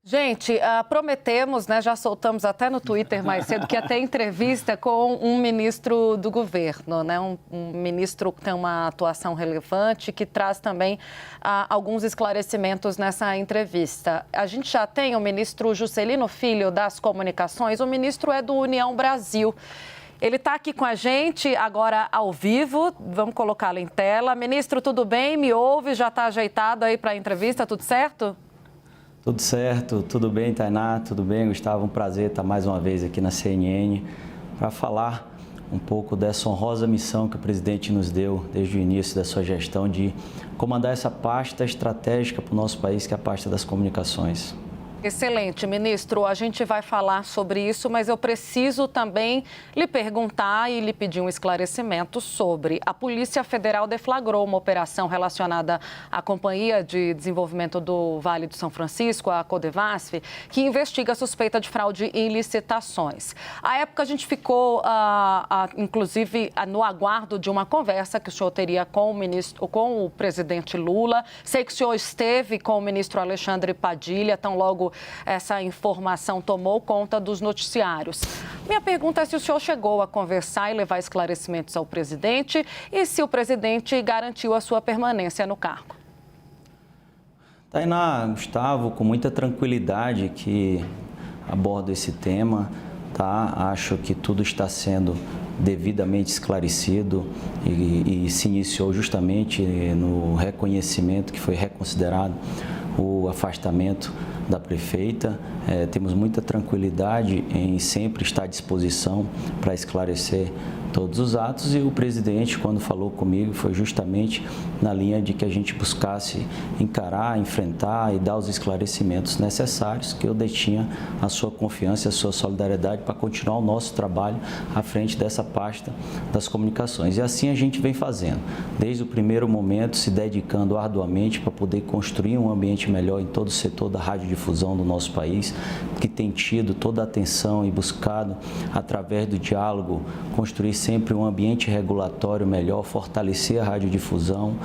Gente, prometemos, né, já soltamos até no Twitter mais cedo, que ia ter entrevista com um ministro do governo, né, um ministro que tem uma atuação relevante, que traz também alguns esclarecimentos nessa entrevista. A gente já tem o ministro Juscelino Filho das Comunicações, o ministro é do União Brasil. Ele está aqui com a gente agora ao vivo, vamos colocá-lo em tela. Ministro, tudo bem? Me ouve? Já está ajeitado aí para a entrevista, tudo certo? Tudo certo, tudo bem, Tainá, tudo bem, Gustavo? Um prazer estar mais uma vez aqui na CNN para falar um pouco dessa honrosa missão que o presidente nos deu desde o início da sua gestão de comandar essa pasta estratégica para o nosso país, que é a pasta das comunicações. Excelente, ministro. A gente vai falar sobre isso, mas eu preciso também lhe perguntar e lhe pedir um esclarecimento sobre a Polícia Federal deflagrou uma operação relacionada à Companhia de Desenvolvimento do Vale do São Francisco, a Codevasf, que investiga a suspeita de fraude em licitações. À época, a gente ficou, inclusive, no aguardo de uma conversa que o senhor teria com o presidente Lula. Sei que o senhor esteve com o ministro Alexandre Padilha, tão logo essa informação tomou conta dos noticiários. Minha pergunta é se o senhor chegou a conversar e levar esclarecimentos ao presidente e se o presidente garantiu a sua permanência no cargo. Tainá, Gustavo, com muita tranquilidade que abordo esse tema, tá? Acho que tudo está sendo devidamente esclarecido e se iniciou justamente no reconhecimento que foi reconsiderado o afastamento da prefeita. Temos muita tranquilidade em sempre estar à disposição para esclarecer todos os atos e o presidente, quando falou comigo, foi justamente na linha de que a gente buscasse encarar, enfrentar e dar os esclarecimentos necessários, que eu detinha a sua confiança e a sua solidariedade para continuar o nosso trabalho à frente dessa pasta das comunicações. E assim a gente vem fazendo, desde o primeiro momento, se dedicando arduamente para poder construir um ambiente melhor em todo o setor da radiodifusão do nosso país, que tem tido toda a atenção e buscado, através do diálogo, construir sempre um ambiente regulatório melhor, fortalecer a radiodifusão,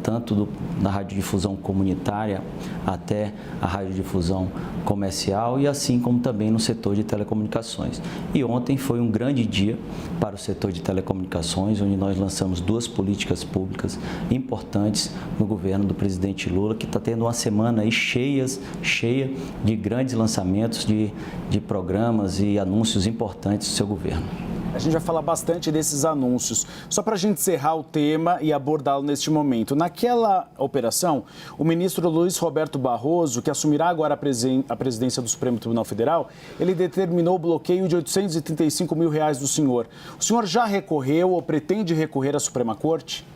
tanto da radiodifusão comunitária até a radiodifusão comercial e assim como também no setor de telecomunicações. E ontem foi um grande dia para o setor de telecomunicações, onde nós lançamos duas políticas públicas importantes no governo do presidente Lula, que está tendo uma semana aí cheia de grandes lançamentos de programas e anúncios importantes do seu governo. A gente vai falar bastante desses anúncios. Só para a gente encerrar o tema e abordá-lo neste momento. Naquela operação, o ministro Luiz Roberto Barroso, que assumirá agora a presidência do Supremo Tribunal Federal, ele determinou o bloqueio de R$835 mil do senhor. O senhor já recorreu ou pretende recorrer à Suprema Corte?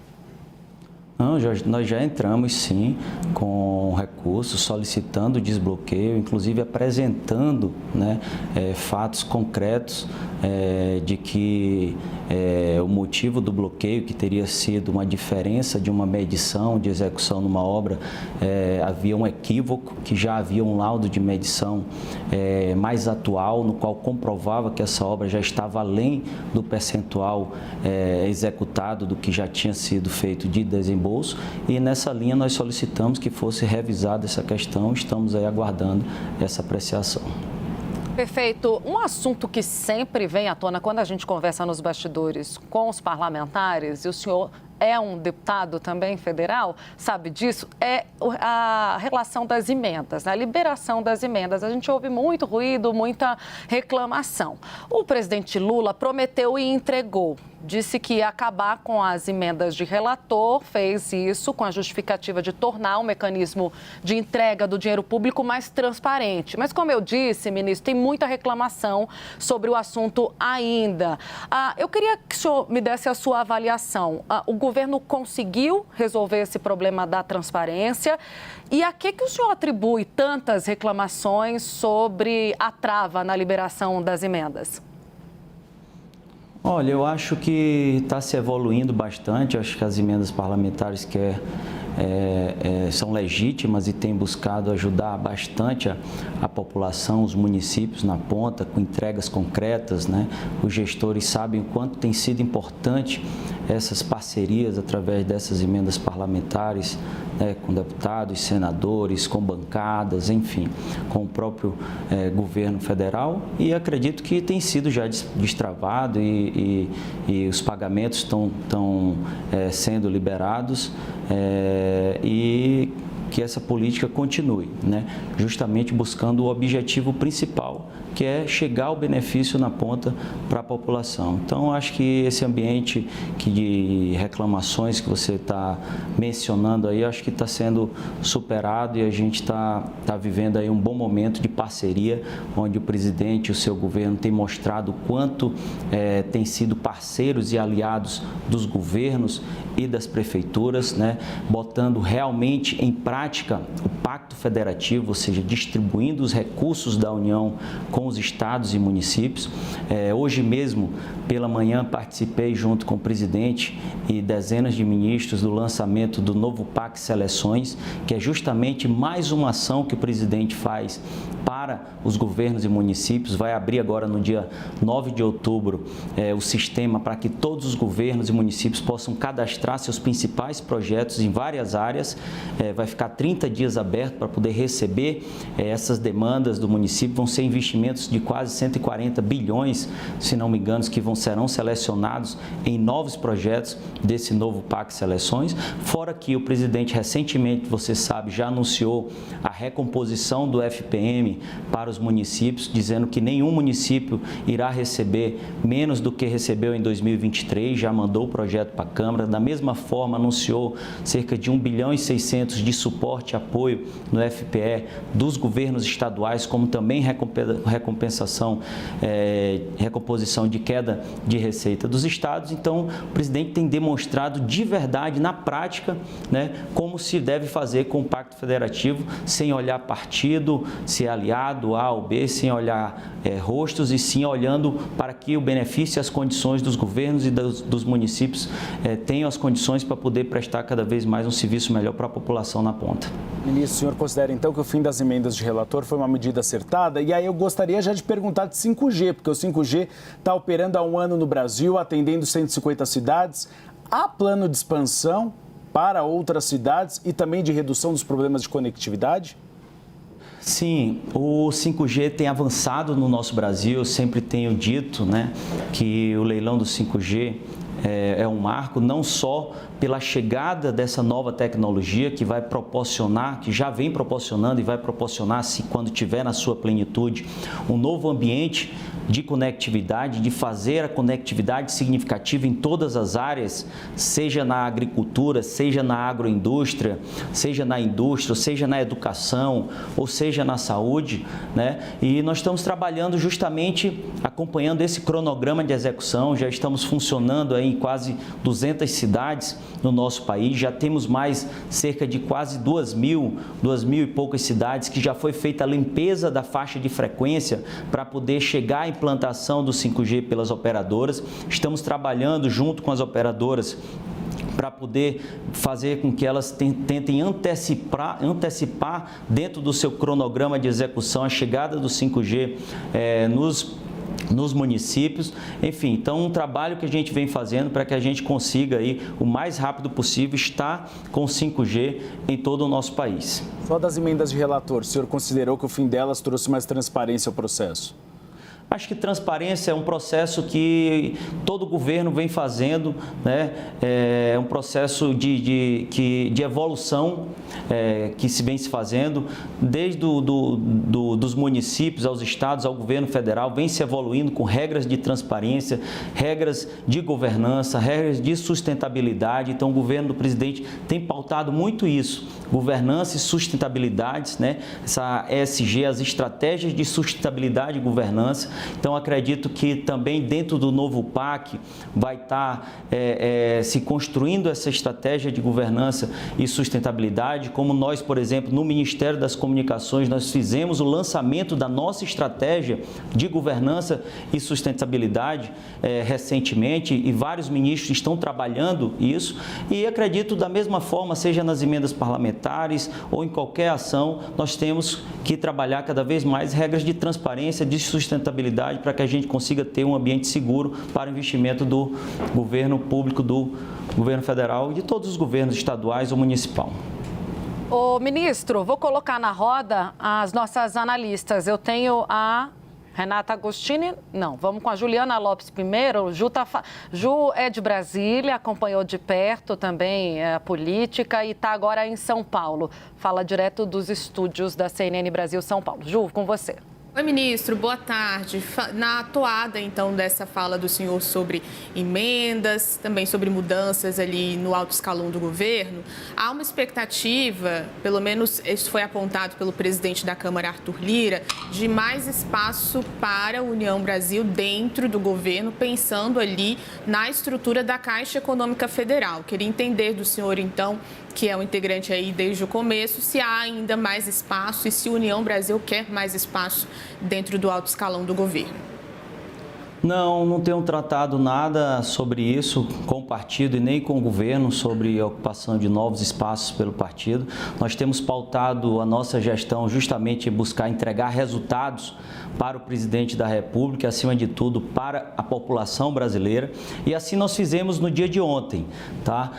Não, nós já entramos sim com recurso, solicitando o desbloqueio, inclusive apresentando, né, fatos concretos de que o motivo do bloqueio, que teria sido uma diferença de uma medição de execução numa obra, havia um equívoco, que já havia um laudo de medição mais atual, no qual comprovava que essa obra já estava além do percentual executado do que já tinha sido feito de desembolso. E nessa linha nós solicitamos que fosse revisada essa questão, estamos aí aguardando essa apreciação. Perfeito. Um assunto que sempre vem à tona quando a gente conversa nos bastidores com os parlamentares, e o senhor é um deputado também federal, sabe disso, é a relação das emendas, a liberação das emendas. A gente ouve muito ruído, muita reclamação. O presidente Lula prometeu e entregou. Disse que ia acabar com as emendas de relator, fez isso com a justificativa de tornar o mecanismo de entrega do dinheiro público mais transparente. Mas, como eu disse, ministro, tem muita reclamação sobre o assunto ainda. Eu queria que o senhor me desse a sua avaliação. O governo conseguiu resolver esse problema da transparência? E a que o senhor atribui tantas reclamações sobre a trava na liberação das emendas? Olha, eu acho que está se evoluindo bastante. Eu acho que as emendas parlamentares, que é são legítimas e têm buscado ajudar bastante a população, os municípios na ponta, com entregas concretas, né? Os gestores sabem o quanto tem sido importante essas parcerias através dessas emendas parlamentares, né? Com deputados, senadores, com bancadas, enfim, com o próprio governo federal, e acredito que tem sido já destravado e os pagamentos estão sendo liberados e que essa política continue, né? Justamente buscando o objetivo principal, que é chegar o benefício na ponta para a população. Então, acho que esse ambiente de reclamações que você está mencionando aí, acho que está sendo superado e a gente está vivendo aí um bom momento de parceria, onde o presidente e o seu governo têm mostrado o quanto têm sido parceiros e aliados dos governos e das prefeituras, né? Botando realmente em prática o Pacto Federativo, ou seja, distribuindo os recursos da União com os estados e municípios. Hoje mesmo, pela manhã, participei junto com o presidente e dezenas de ministros do lançamento do novo PAC Seleções, que é justamente mais uma ação que o presidente faz para os governos e municípios. Vai abrir agora no dia 9 de outubro o sistema para que todos os governos e municípios possam cadastrar seus principais projetos em várias áreas. Vai ficar 30 dias aberto para poder receber essas demandas do município. Vão ser investimentos de quase 140 bilhões, se não me engano, que serão selecionados em novos projetos desse novo PAC Seleções. Fora que o presidente recentemente, você sabe, já anunciou a recomposição do FPM para os municípios, dizendo que nenhum município irá receber menos do que recebeu em 2023, já mandou o projeto para a Câmara. Da mesma forma, anunciou cerca de 1 bilhão e 600 de suporte e apoio no FPE dos governos estaduais, como também recomposição de queda de receita dos estados. Então, o presidente tem demonstrado de verdade, na prática, né, como se deve fazer com o Pacto Federativo, sem olhar partido, se é aliado A ou B, sem olhar rostos, e sim olhando para que o benefício e as condições dos governos e dos municípios tenham as condições para poder prestar cada vez mais um serviço melhor para a população na ponta. Ministro, o senhor considera então que o fim das emendas de relator foi uma medida acertada? E aí eu gostaria já de perguntar de 5G, porque o 5G está operando há um ano no Brasil, atendendo 150 cidades. Há plano de expansão para outras cidades e também de redução dos problemas de conectividade? Sim, o 5G tem avançado no nosso Brasil. Eu sempre tenho dito, né, que o leilão do 5G é um marco, não só pela chegada dessa nova tecnologia que vai proporcionar, que já vem proporcionando e vai proporcionar, se quando tiver na sua plenitude, um novo ambiente de conectividade, de fazer a conectividade significativa em todas as áreas, seja na agricultura, seja na agroindústria, seja na indústria, seja na educação, ou seja na saúde, né? E nós estamos trabalhando justamente acompanhando esse cronograma de execução. Já estamos funcionando aí em quase 200 cidades no nosso país, já temos mais cerca de quase 2.000 e poucas cidades que já foi feita a limpeza da faixa de frequência para poder chegar à implantação do 5G pelas operadoras. Estamos trabalhando junto com as operadoras para poder fazer com que elas tentem antecipar dentro do seu cronograma de execução a chegada do 5G nos municípios. Enfim, então um trabalho que a gente vem fazendo para que a gente consiga aí o mais rápido possível estar com 5G em todo o nosso país. Só das emendas de relator, o senhor considerou que o fim delas trouxe mais transparência ao processo? Acho que transparência é um processo que todo governo vem fazendo, né? É um processo de evolução que se vem se fazendo, desde dos municípios aos estados, ao governo federal, vem se evoluindo com regras de transparência, regras de governança, regras de sustentabilidade. Então, o governo do presidente tem pautado muito isso, governança e sustentabilidade, né? Essa ESG, as estratégias de sustentabilidade e governança. Então, acredito que também dentro do novo PAC vai estar se construindo essa estratégia de governança e sustentabilidade, como nós, por exemplo, no Ministério das Comunicações, nós fizemos o lançamento da nossa estratégia de governança e sustentabilidade recentemente, e vários ministros estão trabalhando isso, e acredito da mesma forma, seja nas emendas parlamentares ou em qualquer ação, nós temos que trabalhar cada vez mais regras de transparência, de sustentabilidade, para que a gente consiga ter um ambiente seguro para o investimento do governo público, do governo federal e de todos os governos estaduais ou municipal. Ô, ministro, vou colocar na roda as nossas analistas. Eu tenho a Renata Agostini, não, vamos com a Juliana Lopes primeiro. Ju é de Brasília, acompanhou de perto também a política e está agora em São Paulo. Fala direto dos estúdios da CNN Brasil São Paulo. Ju, com você. Oi, ministro, boa tarde. Na toada, então, dessa fala do senhor sobre emendas, também sobre mudanças ali no alto escalão do governo, há uma expectativa, pelo menos isso foi apontado pelo presidente da Câmara, Arthur Lira, de mais espaço para a União Brasil dentro do governo, pensando ali na estrutura da Caixa Econômica Federal. Queria entender do senhor, então, que é um integrante aí desde o começo, se há ainda mais espaço e se a União Brasil quer mais espaço dentro do alto escalão do governo. Não tenho tratado nada sobre isso com o partido e nem com o governo, sobre a ocupação de novos espaços pelo partido. Nós temos pautado a nossa gestão justamente em buscar entregar resultados para o presidente da República, acima de tudo para a população brasileira. E assim nós fizemos no dia de ontem, tá?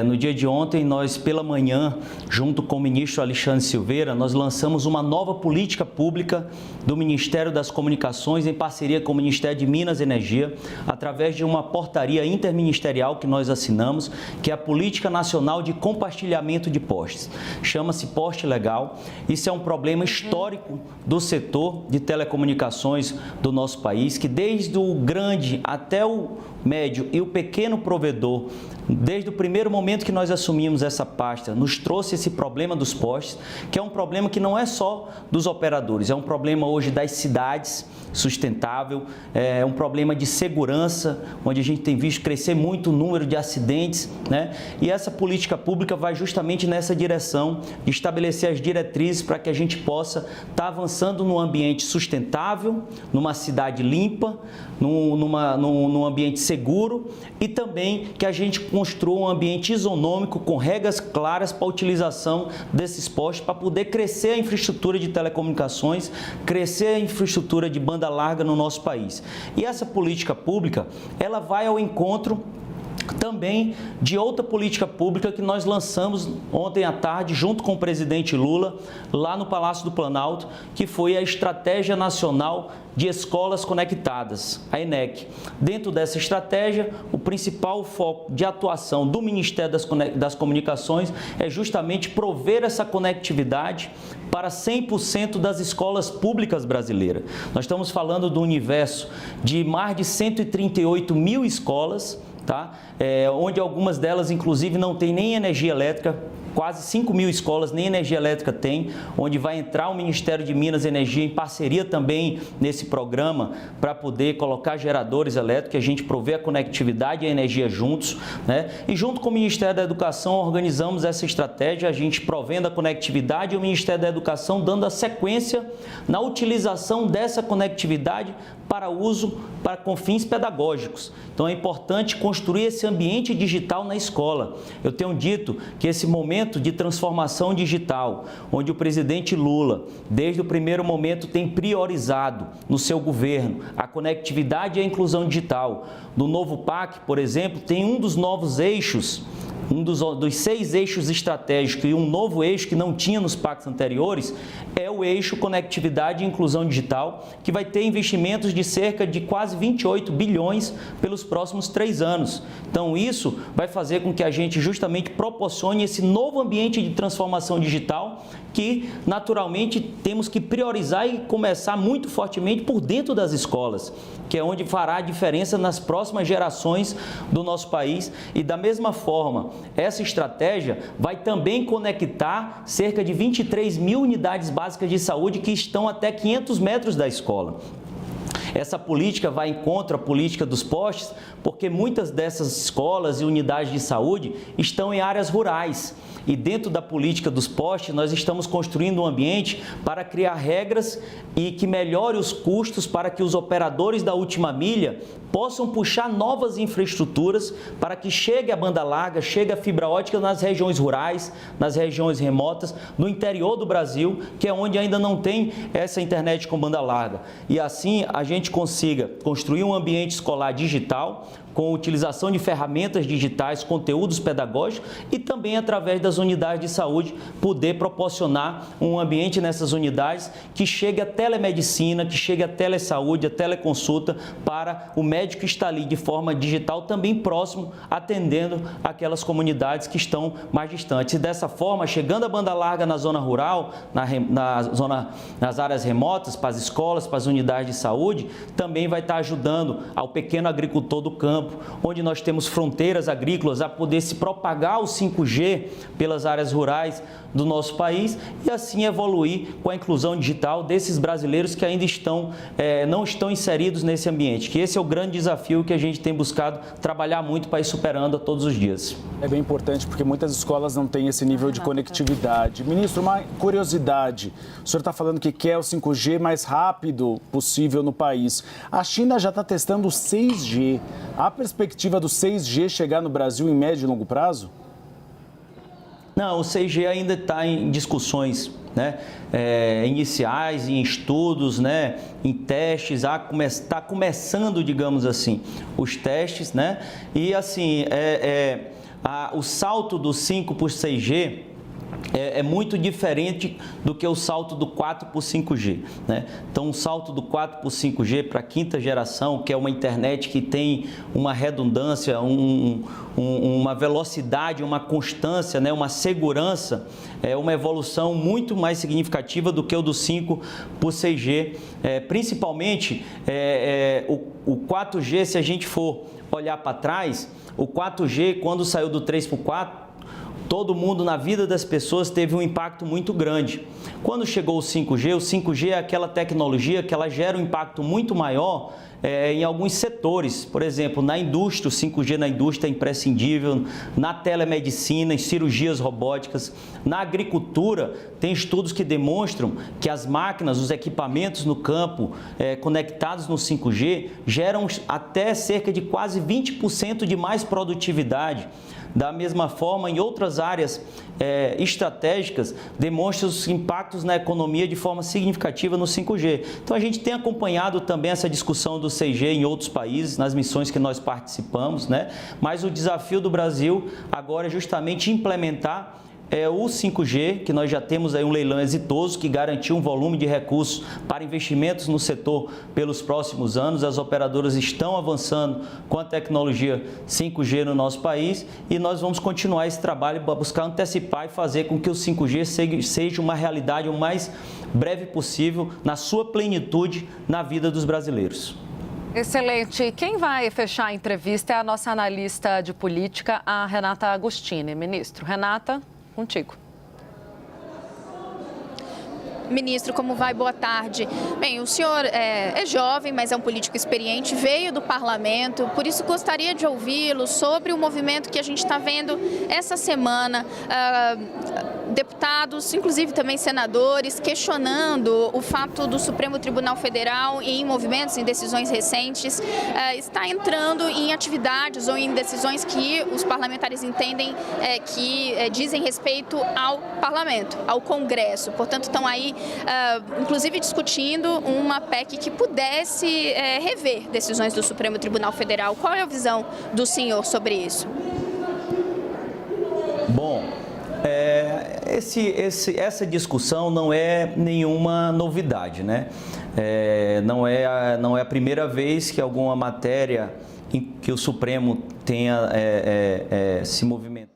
No dia de ontem, nós pela manhã, junto com o ministro Alexandre Silveira, nós lançamos uma nova política pública do Ministério das Comunicações em parceria com o Ministério de Minas e Energia, através de uma portaria interministerial que nós assinamos, que é a Política Nacional de Compartilhamento de Postes. Chama-se Poste Legal. Isso é um problema histórico do setor de telecomunicações do nosso país, que desde o grande até o médio e o pequeno provedor, desde o primeiro momento que nós assumimos essa pasta, nos trouxe esse problema dos postes, que é um problema que não é só dos operadores, é um problema hoje das cidades, sustentável, é um problema de segurança, onde a gente tem visto crescer muito o número de acidentes, né? E essa política pública vai justamente nessa direção, de estabelecer as diretrizes para que a gente possa estar avançando num ambiente sustentável, numa cidade limpa, num ambiente seguro, e também que a gente construa um ambiente isonômico com regras claras para a utilização desses postes, para poder crescer a infraestrutura de telecomunicações, crescer a infraestrutura de banda larga no nosso país. E essa política pública, ela vai ao encontro também de outra política pública que nós lançamos ontem à tarde, junto com o presidente Lula, lá no Palácio do Planalto, que foi a Estratégia Nacional de Escolas Conectadas, a ENEC. Dentro dessa estratégia, o principal foco de atuação do Ministério das Comunicações é justamente prover essa conectividade para 100% das escolas públicas brasileiras. Nós estamos falando do universo de mais de 138 mil escolas, tá? Onde algumas delas, inclusive, não têm nem energia elétrica. Quase 5 mil escolas nem energia elétrica tem, onde vai entrar o Ministério de Minas e Energia em parceria também nesse programa para poder colocar geradores elétricos, a gente prover a conectividade e a energia juntos, né? E junto com o Ministério da Educação organizamos essa estratégia, a gente provendo a conectividade e o Ministério da Educação dando a sequência na utilização dessa conectividade para uso com fins pedagógicos. Então é importante construir esse ambiente digital na escola. Eu tenho dito que esse momento de transformação digital, onde o presidente Lula, desde o primeiro momento, tem priorizado no seu governo a conectividade e a inclusão digital. No novo PAC, por exemplo, tem um dos novos eixos, dos 6 eixos estratégicos e um novo eixo que não tinha nos PACs anteriores, é o eixo conectividade e inclusão digital, que vai ter investimentos de cerca de quase 28 bilhões pelos próximos 3 anos. Então isso vai fazer com que a gente justamente proporcione esse novo ambiente de transformação digital que naturalmente temos que priorizar e começar muito fortemente por dentro das escolas, que é onde fará a diferença nas próximas gerações do nosso país. E da mesma forma essa estratégia vai também conectar cerca de 23 mil unidades básicas de saúde que estão até 500 metros da escola. Essa política vai em contra a política dos postes, porque muitas dessas escolas e unidades de saúde estão em áreas rurais. E dentro da política dos postes, nós estamos construindo um ambiente para criar regras e que melhore os custos para que os operadores da última milha possam puxar novas infraestruturas para que chegue a banda larga, chegue a fibra ótica nas regiões rurais, nas regiões remotas, no interior do Brasil, que é onde ainda não tem essa internet com banda larga. E assim a gente consiga construir um ambiente escolar digital, com a utilização de ferramentas digitais, conteúdos pedagógicos e também através das unidades de saúde poder proporcionar um ambiente nessas unidades que chegue a telemedicina, que chegue a telesaúde, a teleconsulta para o médico estar ali de forma digital também próximo, atendendo aquelas comunidades que estão mais distantes. E dessa forma, chegando a banda larga na zona rural, nas áreas remotas, para as escolas, para as unidades de saúde, também vai estar ajudando ao pequeno agricultor do campo, onde nós temos fronteiras agrícolas, a poder se propagar o 5G pelas áreas rurais do nosso país e assim evoluir com a inclusão digital desses brasileiros que ainda não estão inseridos nesse ambiente, que esse é o grande desafio que a gente tem buscado trabalhar muito para ir superando a todos os dias. É bem importante porque muitas escolas não têm esse nível de conectividade. Ministro, uma curiosidade, o senhor está falando que quer o 5G mais rápido possível no país. A China já está testando o 6G. Há perspectiva do 6G chegar no Brasil em médio e longo prazo? Não, o 6G ainda está em discussões, né, iniciais, em estudos, né, em testes, está começando, digamos assim, os testes, né, e assim, o salto do 5 para o 6G é muito diferente do que o salto do 4 para o 5G, né? Então, o salto do 4 para o 5G para a quinta geração, que é uma internet que tem uma redundância, uma velocidade, uma constância, né? Uma segurança, é uma evolução muito mais significativa do que o do 5 para o 6G. Principalmente, o 4G, se a gente for olhar para trás, o 4G, quando saiu do 3 para o 4, todo mundo, na vida das pessoas, teve um impacto muito grande. Quando chegou o 5G é aquela tecnologia que ela gera um impacto muito maior em alguns setores. Por exemplo, na indústria, o 5G na indústria é imprescindível, na telemedicina, em cirurgias robóticas, na agricultura, tem estudos que demonstram que as máquinas, os equipamentos no campo conectados no 5G geram até cerca de quase 20% de mais produtividade. Da mesma forma, em outras áreas estratégicas, demonstra os impactos na economia de forma significativa no 5G. Então, a gente tem acompanhado também essa discussão do 6G em outros países, nas missões que nós participamos, né? Mas o desafio do Brasil agora é justamente implementar o 5G, que nós já temos aí um leilão exitoso que garantiu um volume de recursos para investimentos no setor pelos próximos anos. As operadoras estão avançando com a tecnologia 5G no nosso país e nós vamos continuar esse trabalho para buscar antecipar e fazer com que o 5G seja uma realidade o mais breve possível, na sua plenitude, na vida dos brasileiros. Excelente. Quem vai fechar a entrevista é a nossa analista de política, a Renata Agostini. Ministro, Renata, contigo. Ministro, como vai? Boa tarde. Bem, o senhor é jovem, mas é um político experiente, veio do parlamento, por isso gostaria de ouvi-lo sobre o movimento que a gente está vendo essa semana. Deputados, inclusive também senadores, questionando o fato do Supremo Tribunal Federal, em movimentos, em decisões recentes, está entrando em atividades ou em decisões que os parlamentares entendem que dizem respeito ao parlamento, ao Congresso. Portanto, estão aí, inclusive, discutindo uma PEC que pudesse rever decisões do Supremo Tribunal Federal. Qual é a visão do senhor sobre isso? Bom, essa discussão não é nenhuma novidade, né? Não é a primeira vez que alguma matéria em que o Supremo tenha se movimentado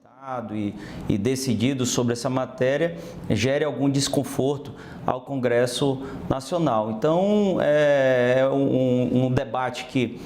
e decidido sobre essa matéria gere algum desconforto ao Congresso Nacional. Então, é um debate que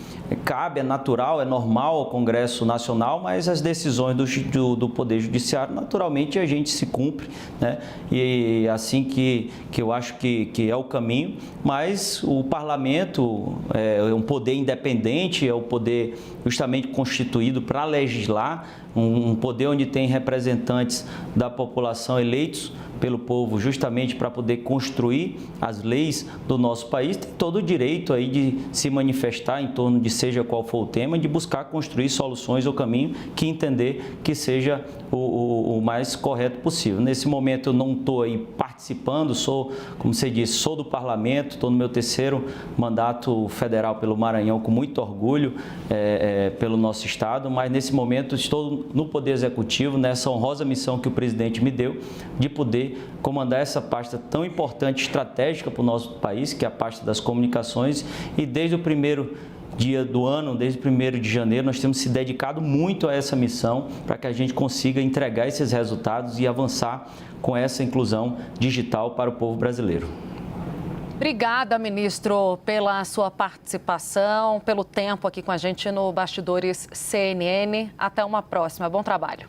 cabe, é natural, é normal ao Congresso Nacional, mas as decisões do Poder Judiciário, naturalmente, a gente se cumpre, né? E assim que eu acho que é o caminho, mas o Parlamento é um poder independente, é o poder justamente constituído para legislar, um poder onde tem representantes da população eleitos pelo povo justamente para poder construir as leis do nosso país, tem todo o direito aí de se manifestar em torno de seja qual for o tema, de buscar construir soluções ou caminho que entender que seja o mais correto possível. Nesse momento eu não estou aí participando, sou, como você disse, sou do Parlamento, estou no meu 3º mandato federal pelo Maranhão, com muito orgulho pelo nosso estado, mas nesse momento estou no Poder Executivo, nessa honrosa missão que o presidente me deu, de poder comandar essa pasta tão importante, estratégica para o nosso país, que é a pasta das comunicações, e desde o primeiro dia do ano, desde o 1º de janeiro, nós temos se dedicado muito a essa missão para que a gente consiga entregar esses resultados e avançar com essa inclusão digital para o povo brasileiro. Obrigada, ministro, pela sua participação, pelo tempo aqui com a gente no Bastidores CNN. Até uma próxima. Bom trabalho.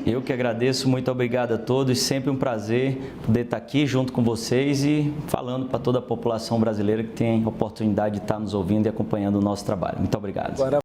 Eu que agradeço, muito obrigado a todos, sempre um prazer poder estar aqui junto com vocês e falando para toda a população brasileira que tem a oportunidade de estar nos ouvindo e acompanhando o nosso trabalho. Muito obrigado.